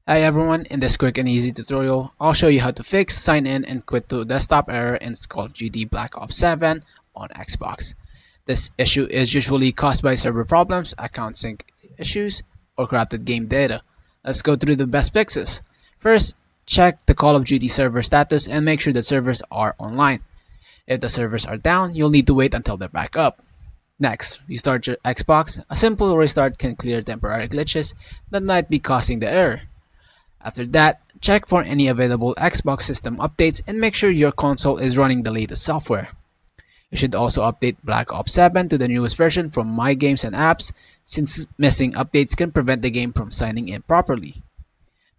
Hi everyone, in this quick and easy tutorial, I'll show you how to fix, sign in, and quit to desktop error in Call of Duty Black Ops 7 on Xbox. This issue is usually caused by server problems, account sync issues, or corrupted game data. Let's go through the best fixes. First, check the Call of Duty server status and make sure the servers are online. If the servers are down, you'll need to wait until they're back up. Next, restart your Xbox. A simple restart can clear temporary glitches that might be causing the error. After that, check for any available Xbox system updates and make sure your console is running the latest software. You should also update Black Ops 7 to the newest version from My Games and Apps, since missing updates can prevent the game from signing in properly.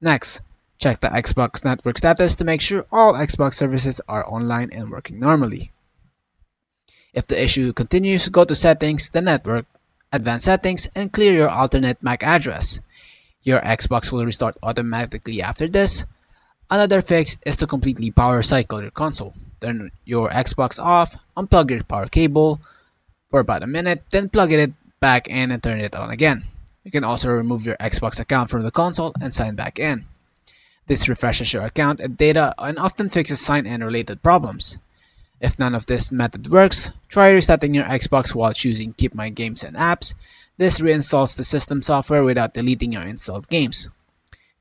Next, check the Xbox network status to make sure all Xbox services are online and working normally. If the issue continues, go to Settings, the Network, Advanced Settings, and clear your alternate MAC address. Your Xbox will restart automatically after this. Another fix is to completely power cycle your console. Turn your Xbox off, unplug your power cable for about a minute, then plug it back in and turn it on again. You can also remove your Xbox account from the console and sign back in. This refreshes your account and data and often fixes sign-in related problems. If none of this method works, try resetting your Xbox while choosing Keep My Games and Apps. This reinstalls the system software without deleting your installed games.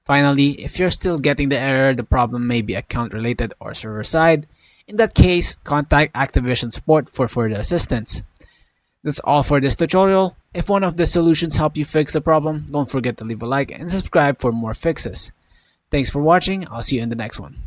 Finally, if you're still getting the error, the problem may be account related or server side. In that case, contact Activision support for further assistance. That's all for this tutorial. If one of the solutions helped you fix the problem, don't forget to leave a like and subscribe for more fixes. Thanks for watching. I'll see you in the next one.